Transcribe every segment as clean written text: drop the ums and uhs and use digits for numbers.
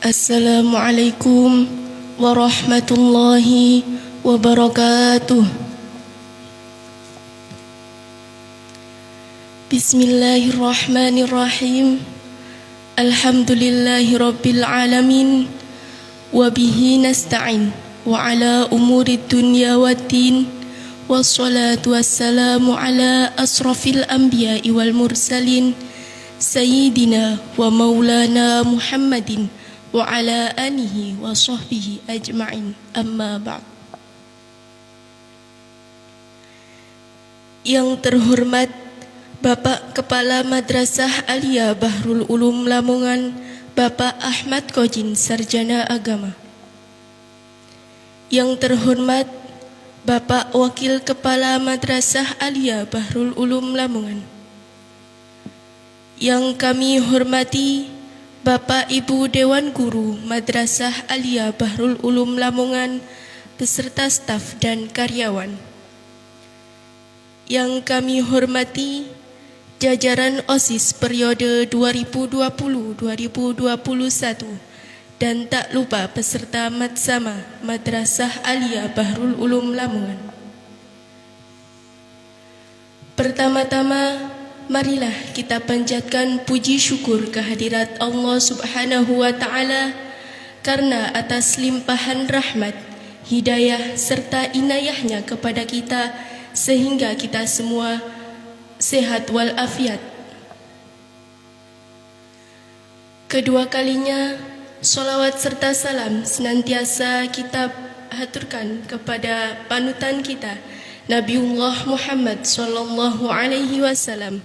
Assalamualaikum warahmatullahi wabarakatuh. Bismillahirrahmanirrahim. Alhamdulillahi rabbil alamin. Wabihi nasta'in wa ala umuri dunya waddin. Wassalatu wassalamu ala asrafil anbiya'i wal mursalin, Sayyidina wa maulana Muhammadin wa ala alihi wa sahbihi ajma'in, amma ba'd. Yang terhormat Bapak Kepala Madrasah Aliyah Bahrul Ulum Lamongan, Bapak Ahmad Kojin, Sarjana Agama. Yang terhormat Bapak Wakil Kepala Madrasah Aliyah Bahrul Ulum Lamongan. Yang kami hormati Bapak Ibu Dewan Guru Madrasah Aliyah Bahrul Ulum Lamongan beserta staf dan karyawan. Yang kami hormati jajaran OSIS periode 2020-2021 dan tak lupa peserta Matsama Madrasah Aliyah Bahrul Ulum Lamongan. Pertama-tama, marilah kita panjatkan puji syukur kehadirat Allah Subhanahu wa Ta'ala karena atas limpahan rahmat, hidayah serta inayahnya kepada kita sehingga kita semua sehat walafiat. Kedua kalinya, sholawat serta salam senantiasa kita haturkan kepada panutan kita, Nabiullah Muhammad sallallahu alaihi wasallam.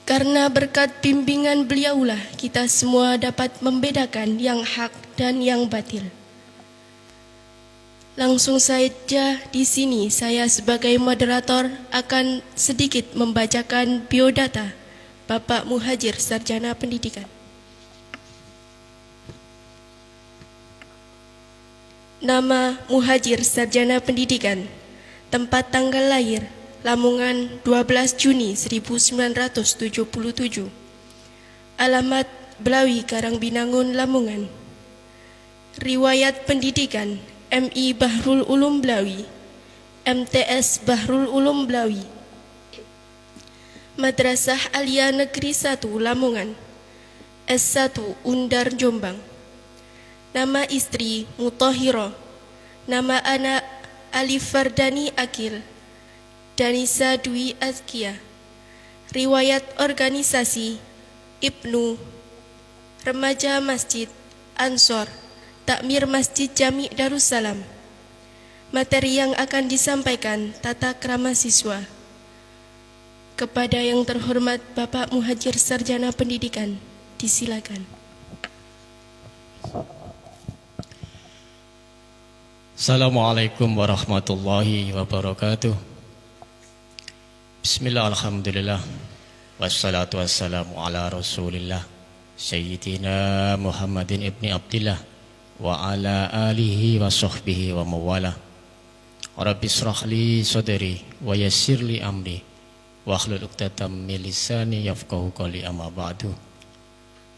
Karena berkat bimbingan beliaulah kita semua dapat membedakan yang hak dan yang batil. Langsung saja di sini saya sebagai moderator akan sedikit membacakan biodata Bapak Muhajir Sarjana Pendidikan. Nama Muhajir Sarjana Pendidikan, tempat tanggal lahir Lamongan 12 Juni 1977. Alamat Blawi Karangbinangun, Lamongan. Riwayat pendidikan MI Bahrul Ulum Blawi, MTS Bahrul Ulum Blawi, Madrasah Aliyah Negeri 1 Lamongan, S1 Undar Jombang. Nama istri Mutahhiro, nama anak Alif Fardani Akil, Danisa Dwi Azkia. Riwayat organisasi Ibnu, Remaja Masjid Ansor, Takmir Masjid Jami Darussalam. Materi yang akan disampaikan tata krama siswa. Kepada yang terhormat Bapak Muhajir Sarjana Pendidikan, disilakan. Assalamualaikum warahmatullahi wabarakatuh. Bismillah, alhamdulillah, wassalatu wassalamu ala rasulillah, Sayyidina Muhammadin ibni Abdillah wa ala alihi wa sahbihi wa mawala. Rabbi israh li sadri wa yassir li amri wa hlul 'uqdatam min lisani yafqahu qawli, amma ba'du.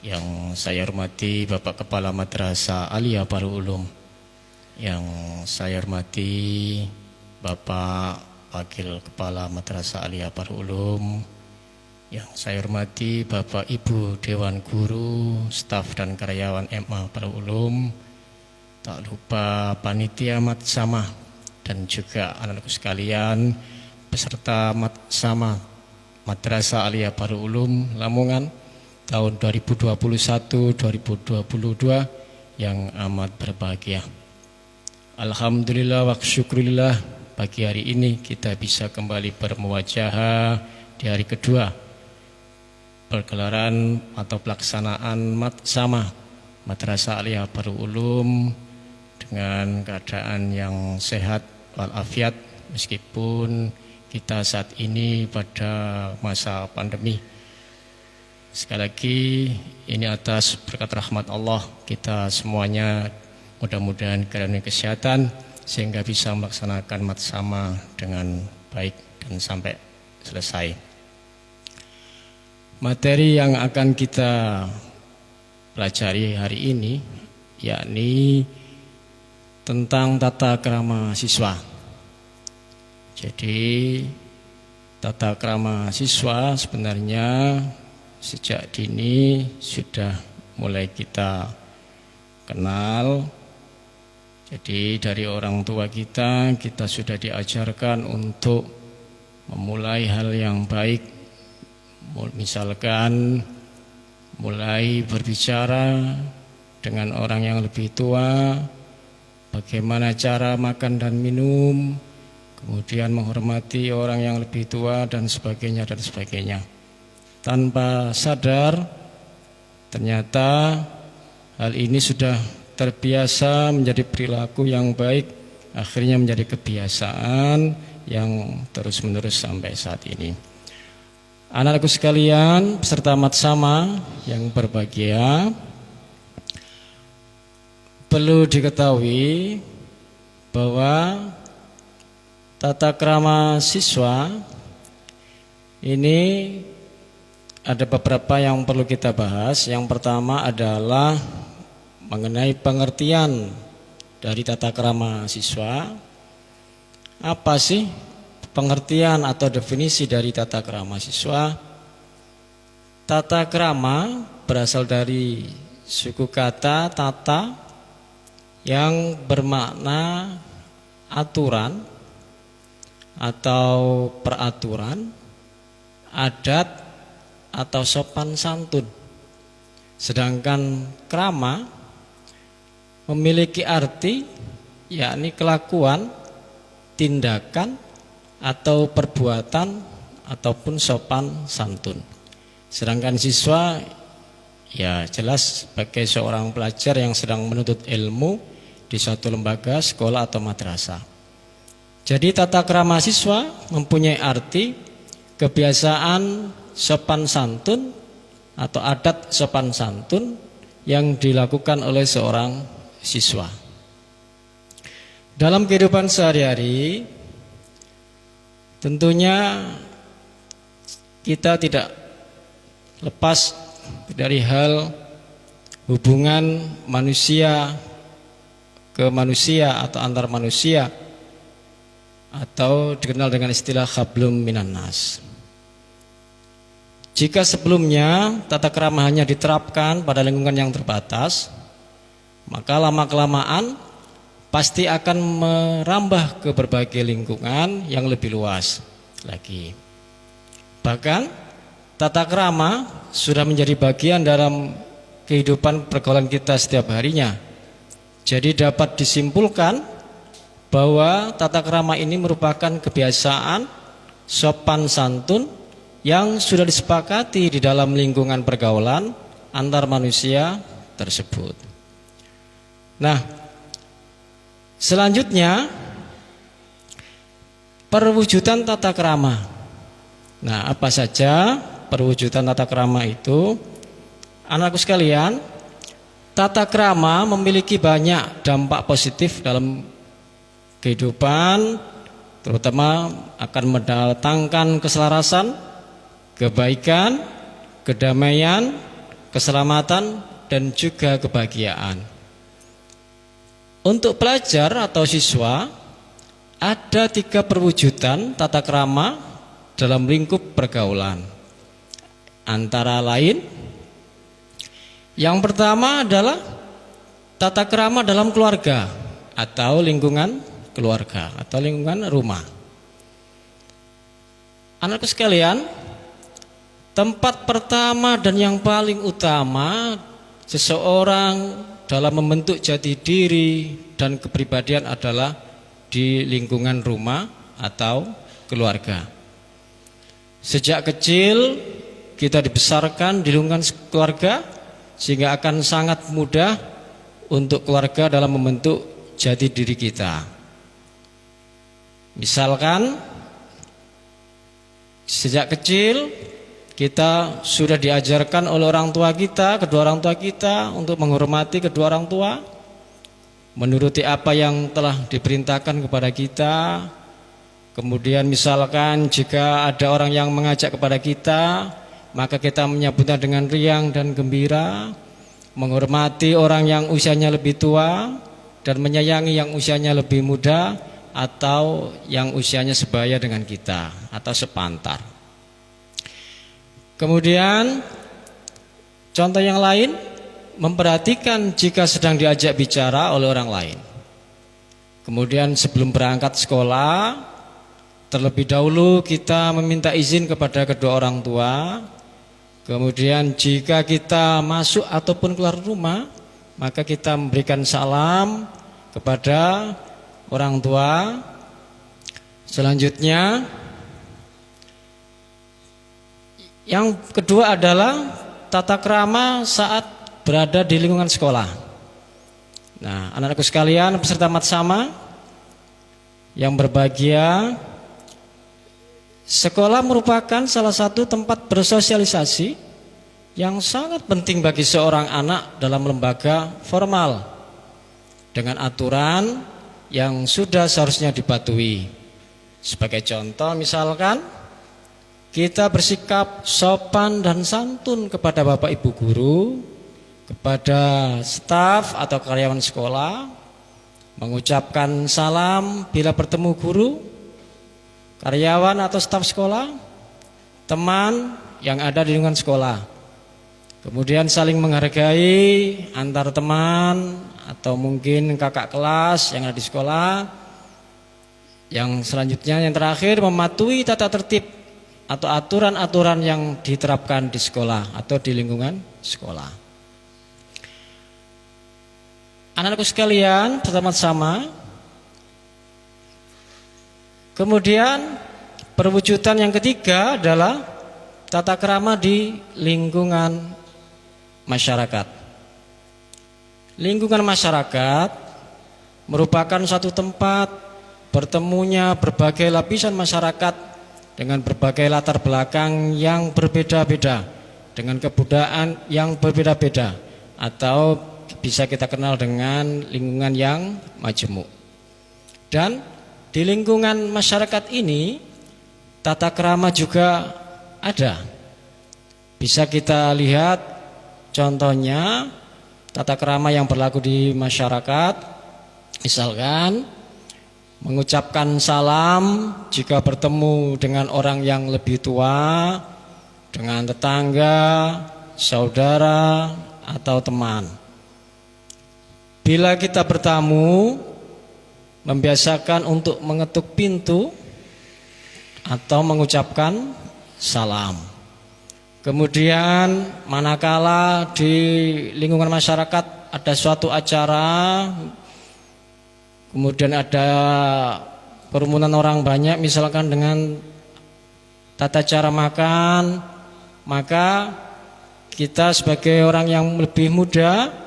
Yang saya hormati Bapak Kepala Madrasah Aliyah Bahrul Ulum, yang saya hormati Bapak Wakil Kepala Madrasah Aliyah Bahrul Ulum, yang saya hormati Bapak Ibu Dewan Guru, staf dan karyawan MA Bahrul Ulum, tak lupa panitia Matsama dan juga anak-anakku sekalian peserta Matsama Madrasah Aliyah Bahrul Ulum Lamongan tahun 2021-2022 yang amat berbahagia. Alhamdulillah wa syukurillah, pagi hari ini kita bisa kembali bermuwajahah di hari kedua pergelaran atau pelaksanaan Matsama Madrasah Aliyah Bahrul Ulum dengan keadaan yang sehat walafiat meskipun kita saat ini pada masa pandemi. Sekali lagi ini atas berkat rahmat Allah kita semuanya mudah-mudahan karena kesehatan sehingga bisa melaksanakan Matsama dengan baik dan sampai selesai. Materi yang akan kita pelajari hari ini, yakni tentang tata krama siswa. Jadi tata krama siswa sebenarnya sejak dini sudah mulai kita kenal. Jadi dari orang tua kita sudah diajarkan untuk memulai hal yang baik. Misalkan mulai berbicara dengan orang yang lebih tua, bagaimana cara makan dan minum, kemudian menghormati orang yang lebih tua dan sebagainya dan sebagainya. Tanpa sadar ternyata hal ini sudah terbiasa menjadi perilaku yang baik, akhirnya menjadi kebiasaan yang terus-menerus sampai saat ini. Anak-anakku sekalian, peserta matsama yang berbahagia, perlu diketahui bahwa tata krama siswa ini ada beberapa yang perlu kita bahas. Yang pertama adalah mengenai pengertian dari tata krama siswa. Apa sih pengertian atau definisi dari tata krama siswa? Tata krama berasal dari suku kata tata yang bermakna aturan atau peraturan, adat atau sopan santun. Sedangkan krama memiliki arti yakni kelakuan, tindakan atau perbuatan ataupun sopan santun. Sedangkan siswa ya jelas sebagai seorang pelajar yang sedang menuntut ilmu di suatu lembaga, sekolah atau madrasah. Jadi tata krama siswa mempunyai arti kebiasaan sopan santun atau adat sopan santun yang dilakukan oleh seorang siswa. Dalam kehidupan sehari-hari tentunya kita tidak lepas dari hal hubungan manusia ke manusia atau antar manusia, atau dikenal dengan istilah hablum minan nas. Jika sebelumnya tata krama hanya diterapkan pada lingkungan yang terbatas, maka lama-kelamaan pasti akan merambah ke berbagai lingkungan yang lebih luas lagi. Bahkan tata krama sudah menjadi bagian dalam kehidupan pergaulan kita setiap harinya. Jadi dapat disimpulkan bahwa tata krama ini merupakan kebiasaan sopan santun yang sudah disepakati di dalam lingkungan pergaulan antar manusia tersebut. Nah, selanjutnya perwujudan tata krama. Nah, apa saja perwujudan tata krama itu? Anakku sekalian, tata krama memiliki banyak dampak positif dalam kehidupan, terutama akan mendatangkan keselarasan, kebaikan, kedamaian, keselamatan, dan juga kebahagiaan. Untuk pelajar atau siswa, ada 3 perwujudan tata krama dalam lingkup pergaulan. Antara lain, yang pertama adalah tata krama dalam keluarga atau lingkungan keluarga atau lingkungan rumah. Anakku sekalian, tempat pertama dan yang paling utama seseorang dalam membentuk jati diri dan kepribadian adalah di lingkungan rumah atau keluarga. Sejak kecil kita dibesarkan di lingkungan keluarga, sehingga akan sangat mudah untuk keluarga dalam membentuk jati diri kita. Misalkan sejak kecil kita sudah diajarkan oleh orang tua kita, kedua orang tua kita, untuk menghormati kedua orang tua, menuruti apa yang telah diperintahkan kepada kita. Kemudian misalkan jika ada orang yang mengajak kepada kita, maka kita menyambutnya dengan riang dan gembira. menghormati orang yang usianya lebih tua dan menyayangi yang usianya lebih muda atau yang usianya sebaya dengan kita atau sepantar. Kemudian contoh yang lain, memperhatikan jika sedang diajak bicara oleh orang lain. Kemudian sebelum berangkat sekolah, terlebih dahulu kita meminta izin kepada kedua orang tua. Kemudian jika kita masuk ataupun keluar rumah, maka kita memberikan salam kepada orang tua. Selanjutnya, yang kedua adalah tata krama saat berada di lingkungan sekolah. Nah, anak-anakku sekalian, peserta Matsama yang berbahagia, sekolah merupakan salah satu tempat bersosialisasi yang sangat penting bagi seorang anak dalam lembaga formal dengan aturan yang sudah seharusnya dipatuhi. Sebagai contoh misalkan kita bersikap sopan dan santun kepada Bapak Ibu guru, kepada staf atau karyawan sekolah, mengucapkan salam bila bertemu guru, karyawan atau staf sekolah, teman yang ada di lingkungan sekolah. Kemudian saling menghargai antar teman atau mungkin kakak kelas yang ada di sekolah. Yang selanjutnya, yang terakhir, mematuhi tata tertib atau aturan-aturan yang diterapkan di sekolah atau di lingkungan sekolah. Anak-anakku sekalian, pertama sama. Kemudian perwujudan yang ketiga adalah tata krama di lingkungan masyarakat. Lingkungan masyarakat merupakan suatu tempat bertemunya berbagai lapisan masyarakat dengan berbagai latar belakang yang berbeda-beda, dengan kebudayaan yang berbeda-beda, atau bisa kita kenal dengan lingkungan yang majemuk. Dan di lingkungan masyarakat ini tata krama juga ada. Bisa kita lihat contohnya tata krama yang berlaku di masyarakat. Misalkan mengucapkan salam jika bertemu dengan orang yang lebih tua, dengan tetangga, saudara, atau teman. Bila kita bertamu, membiasakan untuk mengetuk pintu atau mengucapkan salam. Kemudian manakala di lingkungan masyarakat ada suatu acara, kemudian ada kerumunan orang banyak, misalkan dengan tata cara makan, maka kita sebagai orang yang lebih muda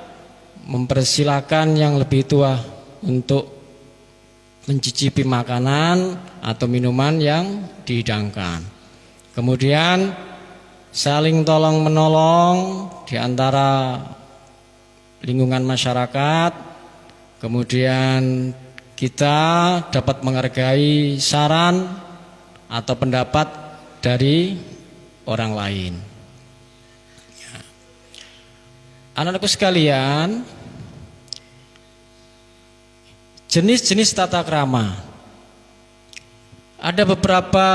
mempersilakan yang lebih tua untuk mencicipi makanan atau minuman yang dihidangkan. Kemudian saling tolong menolong di antara lingkungan masyarakat. Kemudian kita dapat menghargai saran atau pendapat dari orang lain. Anak-anakku sekalian, jenis-jenis tata krama. Ada beberapa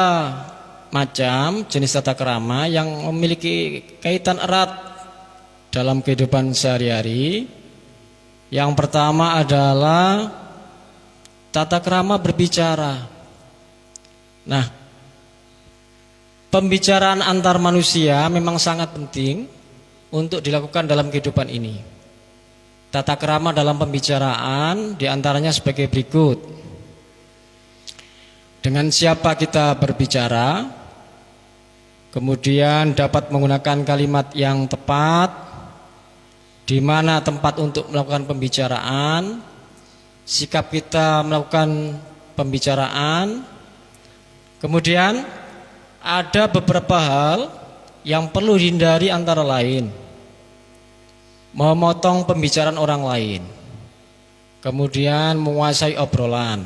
macam jenis tata krama yang memiliki kaitan erat dalam kehidupan sehari-hari. Yang pertama adalah tata krama berbicara. Nah, pembicaraan antar manusia memang sangat penting untuk dilakukan dalam kehidupan ini. Tata krama dalam pembicaraan diantaranya sebagai berikut. Dengan siapa kita berbicara, kemudian dapat menggunakan kalimat yang tepat, di mana tempat untuk melakukan pembicaraan, sikap kita melakukan pembicaraan. Kemudian ada beberapa hal yang perlu dihindari, antara lain memotong pembicaraan orang lain, kemudian menguasai obrolan,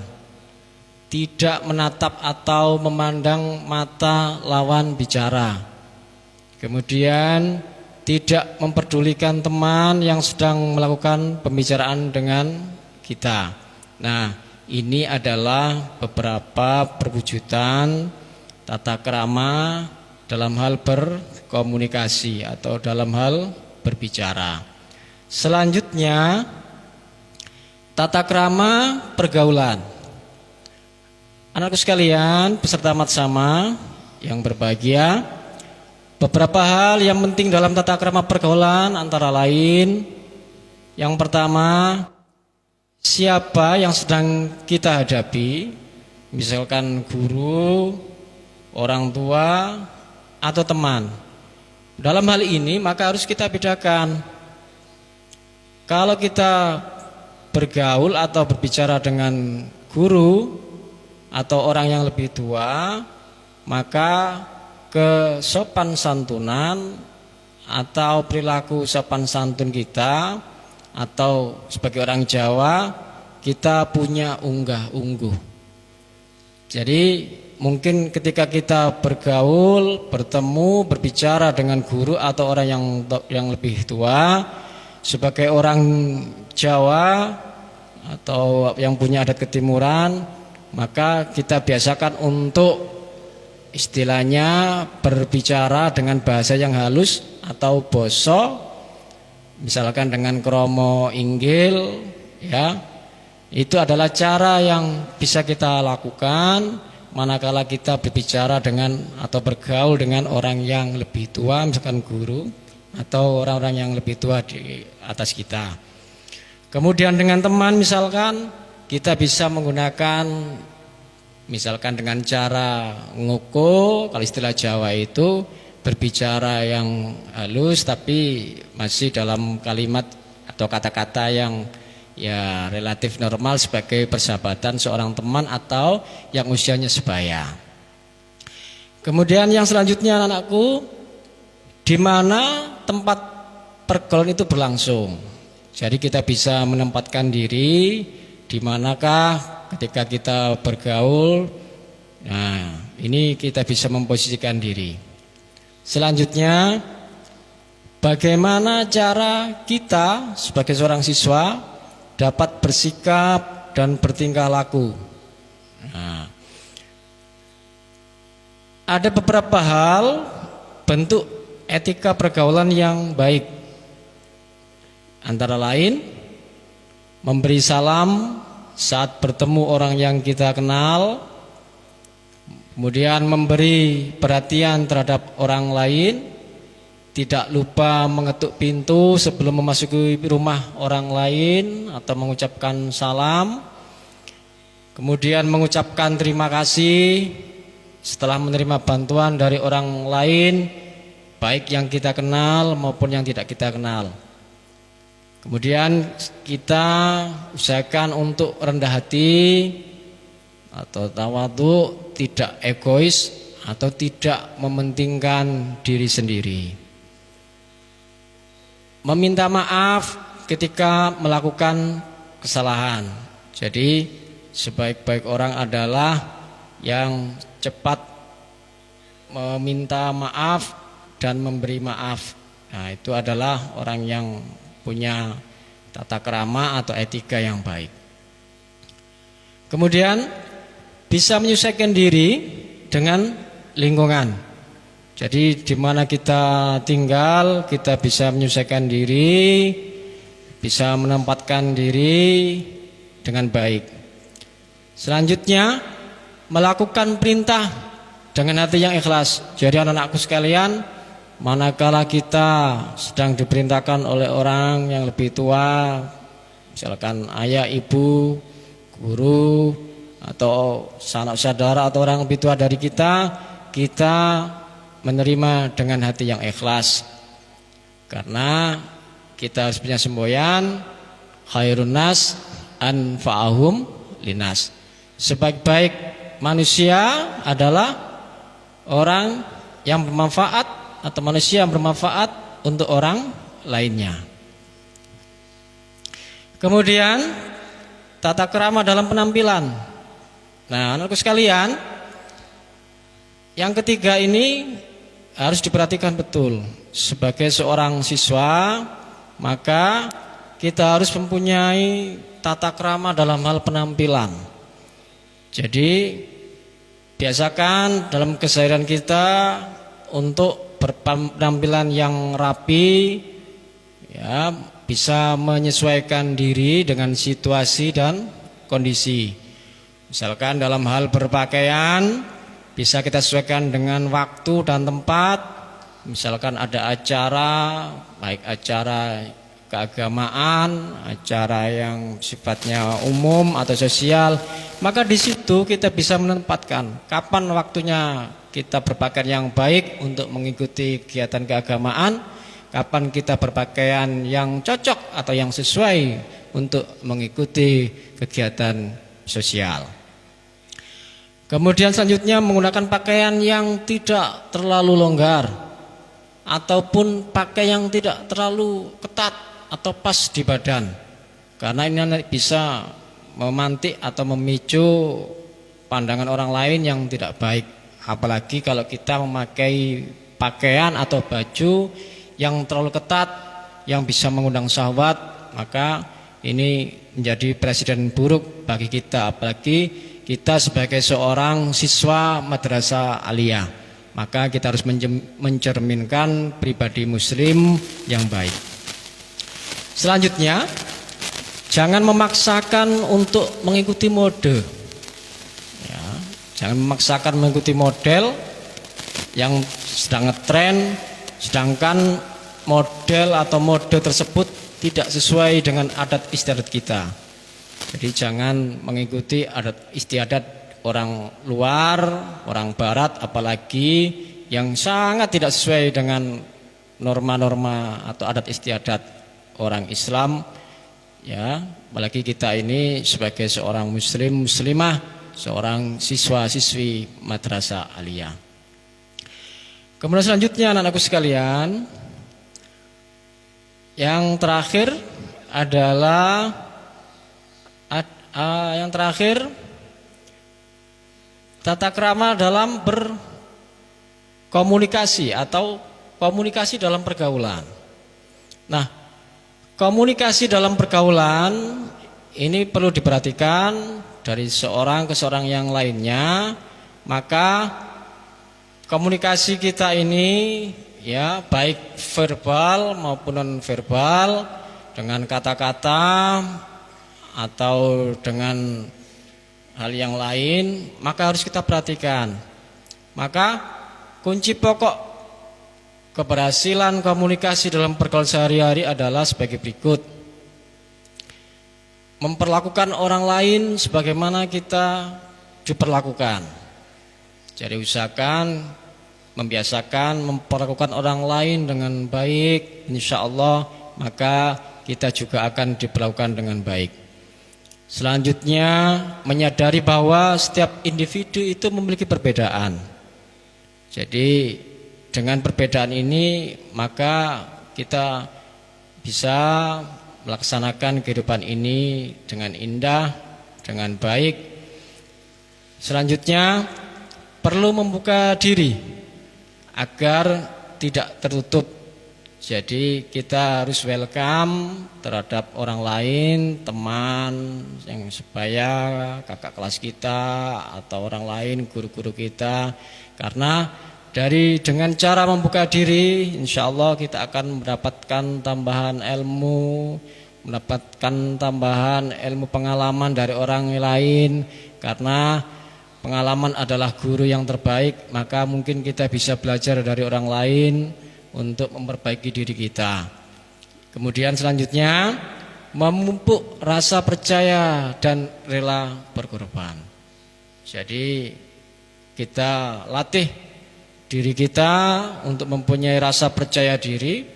tidak menatap atau memandang mata lawan bicara, kemudian tidak memperdulikan teman yang sedang melakukan pembicaraan dengan kita. Nah, ini adalah beberapa perwujudan tata krama dalam hal berkomunikasi atau dalam hal berbicara. Selanjutnya, tata krama pergaulan. Anakku sekalian, peserta matsama yang berbahagia, beberapa hal yang penting dalam tata krama pergaulan antara lain, yang pertama, siapa yang sedang kita hadapi, misalkan guru, orang tua, atau teman. Dalam hal ini maka harus kita bedakan. Kalau kita bergaul atau berbicara dengan guru atau orang yang lebih tua, maka kesopan santunan atau perilaku sopan santun kita, atau sebagai orang Jawa kita punya unggah-ungguh. Jadi mungkin ketika kita bergaul, bertemu, berbicara dengan guru atau orang yang lebih tua, sebagai orang Jawa atau yang punya adat ketimuran, maka kita biasakan untuk istilahnya berbicara dengan bahasa yang halus atau basa, misalkan dengan kromo inggil, ya. Itu adalah cara yang bisa kita lakukan manakala kita berbicara dengan atau bergaul dengan orang yang lebih tua, misalkan guru atau orang-orang yang lebih tua di atas kita. Kemudian dengan teman, misalkan kita bisa menggunakan misalkan dengan cara ngoko, kalau istilah Jawa itu berbicara yang halus tapi masih dalam kalimat atau kata-kata yang ya relatif normal sebagai persahabatan seorang teman atau yang usianya sebaya. Kemudian yang selanjutnya anakku, di mana tempat pergaulan itu berlangsung. Jadi kita bisa menempatkan diri di manakah ketika kita bergaul. Nah, ini kita bisa memposisikan diri. Selanjutnya, bagaimana cara kita sebagai seorang siswa dapat bersikap dan bertingkah laku. Nah, ada beberapa hal bentuk etika pergaulan yang baik. Antara lain, memberi salam saat bertemu orang yang kita kenal, kemudian memberi perhatian terhadap orang lain, tidak lupa mengetuk pintu sebelum memasuki rumah orang lain atau mengucapkan salam, kemudian mengucapkan terima kasih setelah menerima bantuan dari orang lain, baik yang kita kenal maupun yang tidak kita kenal. Kemudian kita usahakan untuk rendah hati atau tawadhu, tidak egois atau tidak mementingkan diri sendiri. Meminta maaf ketika melakukan kesalahan. Jadi sebaik-baik orang adalah yang cepat meminta maaf dan memberi maaf. Nah, itu adalah orang yang punya tata krama atau etika yang baik. Kemudian bisa menyesuaikan diri dengan lingkungan. Jadi di mana kita tinggal, kita bisa menyesuaikan diri, bisa menempatkan diri dengan baik. Selanjutnya, melakukan perintah dengan hati yang ikhlas. Jadi anak-anakku sekalian, manakala kita sedang diperintahkan oleh orang yang lebih tua, misalkan ayah, ibu, guru, atau sanak saudara atau orang lebih tua dari kita, kita menerima dengan hati yang ikhlas. Karena kita harus punya semboyan, khairun nas anfa'ahum linas. Sebaik-baik manusia adalah orang yang bermanfaat atau manusia yang bermanfaat untuk orang lainnya. Kemudian tata krama dalam penampilan. Nah, anakku sekalian, yang ketiga ini harus diperhatikan betul. sebagai seorang siswa, maka kita harus mempunyai tata krama dalam hal penampilan. Jadi biasakan dalam keseharian kita untuk berpenampilan yang rapi, ya, bisa menyesuaikan diri dengan situasi dan kondisi. Misalkan dalam hal berpakaian bisa kita sesuaikan dengan waktu dan tempat. Misalkan ada acara, baik acara keagamaan, acara yang sifatnya umum atau sosial, maka di situ kita bisa menempatkan kapan waktunya kita berpakaian yang baik untuk mengikuti kegiatan keagamaan, kapan kita berpakaian yang cocok atau yang sesuai untuk mengikuti kegiatan sosial. Kemudian selanjutnya menggunakan pakaian yang tidak terlalu longgar ataupun pakaian yang tidak terlalu ketat atau pas di badan, karena ini bisa memantik atau memicu pandangan orang lain yang tidak baik. Apalagi kalau kita memakai pakaian atau baju yang terlalu ketat, yang bisa mengundang syahwat, maka ini menjadi presiden buruk bagi kita. Apalagi kita sebagai seorang siswa madrasah aliyah, maka kita harus mencerminkan pribadi muslim yang baik. Selanjutnya, jangan memaksakan untuk mengikuti mode, ya, jangan memaksakan mengikuti model yang sedang ngetren, sedangkan model atau mode tersebut tidak sesuai dengan adat istiadat kita. Jadi jangan mengikuti adat istiadat orang luar, orang barat, apalagi yang sangat tidak sesuai dengan norma-norma atau adat istiadat orang Islam, ya, apalagi kita ini sebagai seorang muslim, muslimah, seorang siswa-siswi madrasah aliyah. Kemudian selanjutnya anak-anakku sekalian, yang terakhir adalah tata krama dalam berkomunikasi atau komunikasi dalam pergaulan. Nah, komunikasi dalam pergaulan ini perlu diperhatikan dari seorang ke seorang yang lainnya. Maka komunikasi kita ini, ya, baik verbal maupun non verbal, dengan kata-kata atau dengan hal yang lain, maka harus kita perhatikan. Maka kunci pokok keberhasilan komunikasi dalam pergaulan sehari-hari adalah sebagai berikut. Memperlakukan orang lain sebagaimana kita diperlakukan. Jadi usahakan membiasakan memperlakukan orang lain dengan baik, insya Allah maka kita juga akan diperlakukan dengan baik. Selanjutnya, menyadari bahwa setiap individu itu memiliki perbedaan. Jadi dengan perbedaan ini maka kita bisa melaksanakan kehidupan ini dengan indah, dengan baik. Selanjutnya, perlu membuka diri agar tidak tertutup. Jadi kita harus welcome terhadap orang lain, teman yang sebaya, kakak kelas kita atau orang lain, guru-guru kita. Karena dengan cara membuka diri, insya Allah kita akan mendapatkan tambahan ilmu, mendapatkan tambahan ilmu pengalaman dari orang lain. Karena pengalaman adalah guru yang terbaik, maka mungkin kita bisa belajar dari orang lain untuk memperbaiki diri kita. Kemudian selanjutnya, memupuk rasa percaya dan rela berkorban. Jadi kita latih diri kita untuk mempunyai rasa percaya diri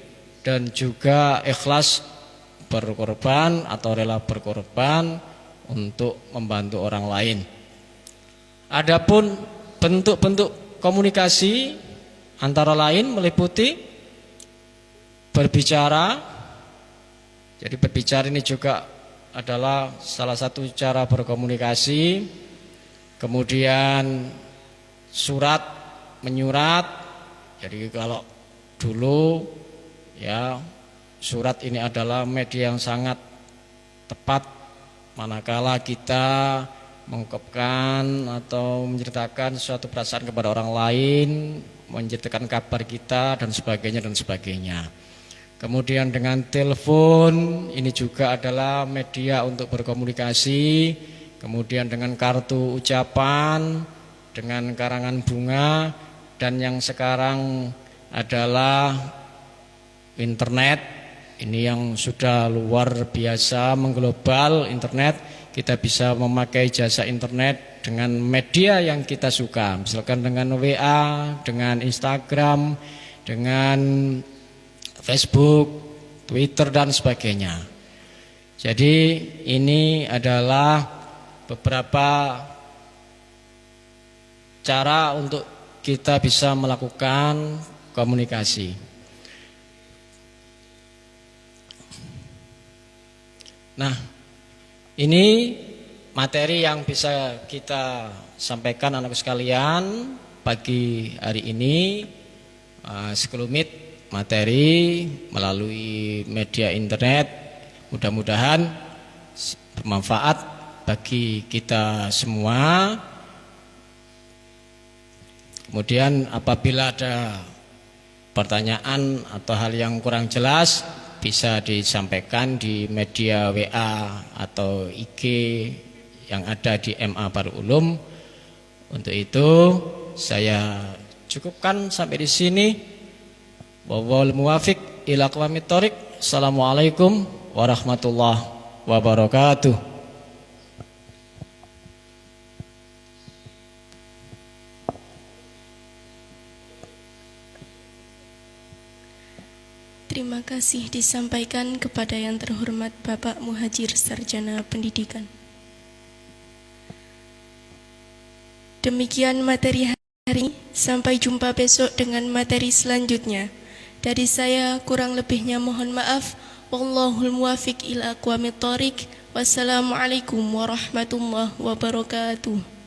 dan juga ikhlas berkorban atau rela berkorban untuk membantu orang lain. Adapun bentuk-bentuk komunikasi antara lain meliputi berbicara. Jadi berbicara ini juga adalah salah satu cara berkomunikasi. Kemudian surat, menyurat. Jadi kalau dulu ya, surat ini adalah media yang sangat tepat manakala kita mengungkapkan atau menceritakan suatu perasaan kepada orang lain, menceritakan kabar kita dan sebagainya dan sebagainya. Kemudian dengan telepon, ini juga adalah media untuk berkomunikasi. Kemudian dengan kartu ucapan, dengan karangan bunga, dan yang sekarang adalah internet. Ini yang sudah luar biasa mengglobal, internet. Kita bisa memakai jasa internet dengan media yang kita suka. Misalkan dengan WA, dengan Instagram, dengan Facebook, Twitter dan sebagainya. Jadi ini adalah beberapa cara untuk kita bisa melakukan komunikasi. Nah, ini materi yang bisa kita sampaikan anak sekalian pagi hari ini, sekelumit materi melalui media internet. Mudah-mudahan bermanfaat bagi kita semua. Kemudian apabila ada pertanyaan atau hal yang kurang jelas, bisa disampaikan di media WA atau IG yang ada di MA Baru Ulum. Untuk itu saya cukupkan sampai di sini. Wallahul muwaffiq ila aqwamit thoriq. Assalamualaikum warahmatullahi wabarakatuh. Terima kasih disampaikan kepada yang terhormat Bapak Muhajir Sarjana Pendidikan. Demikian materi hari ini. Sampai jumpa besok dengan materi selanjutnya. Dari saya kurang lebihnya mohon maaf. Wallahul muwaffiq ila aqwamit thoriq. Wassalamualaikum warahmatullahi wabarakatuh.